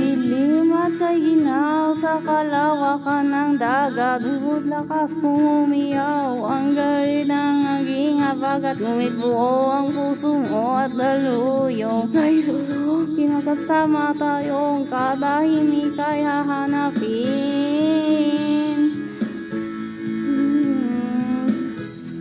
Dilim at kay ginaw sa kalawakan ng dagat, ubod lakas kong umiyaw ang gari ng aging habagat. Ngunit buo ang puso mo at daluyong ay susuong kinakasama tayong katahimik ay hahanapin.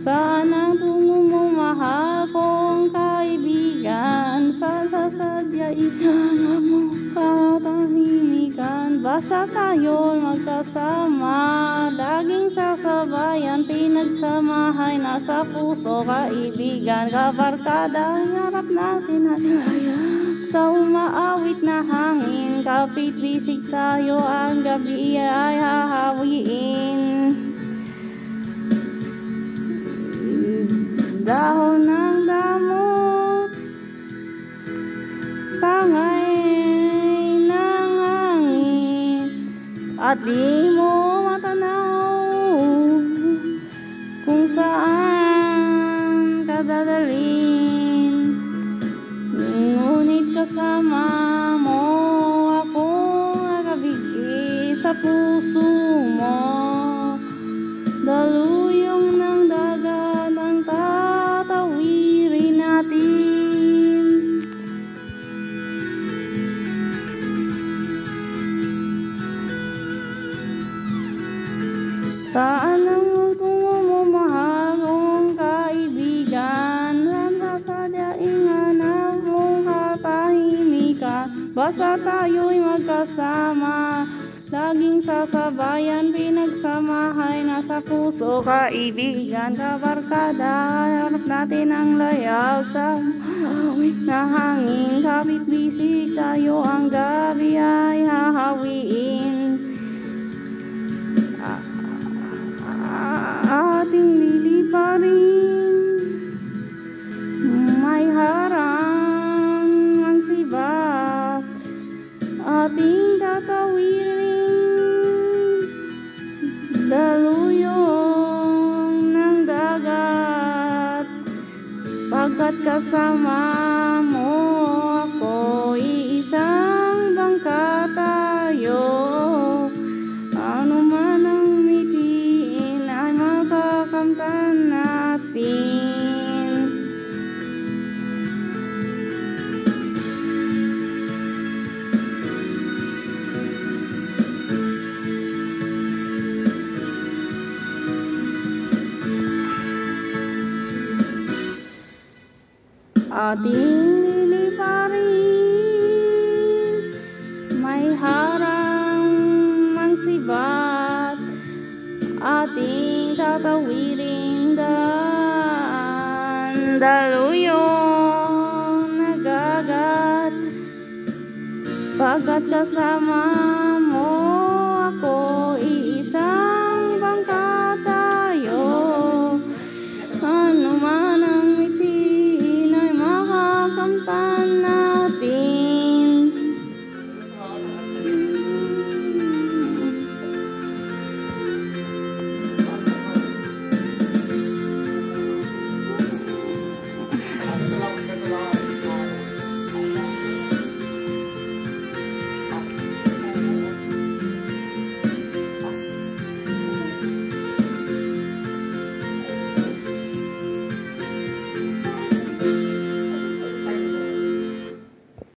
Saan ang tungo mo, mahal kong kaibigan? Saan sasadya ihanap mo katahimikan? Basta tayo'y magkasama, laging sasabayan, pinagsamahay, nasa puso kaibigan. Kabarkada, harap natin at sa umaawit na hangin, kapit-bisig tayo, ang gabi ay hahawiin. Dahon ng damot, tangay ng hangin, at di mo matanaw kung saan ka dadalhin. Ngunit kasama mo akong nakabigay sa puso mo. Daluyong ng dagat ang tatawirin natin. Saan ang tungo mo, mahal kong kaibigan? Saan sasadyaing hanap mong katahimikan? Basta tayo'y magkasama, laging sasabayan, pinagsamahay, nasa puso kaibigan. Kabarkada, harap natin ang layaw sa awit na hangin, kapit-bisig tayo, ang gabi ay hahawiin. Ating liliparin, may harang ang sibat, ating tatawirin. Daluyong ng dagat, pagkat kasama mo ako, iisang bangka tayo. Ano man ang mitiin ay makakamtan natin. Ating liliparin, may harang ang sibat, ating tatawirin daan. Daluyong nagagat, pagkat kasama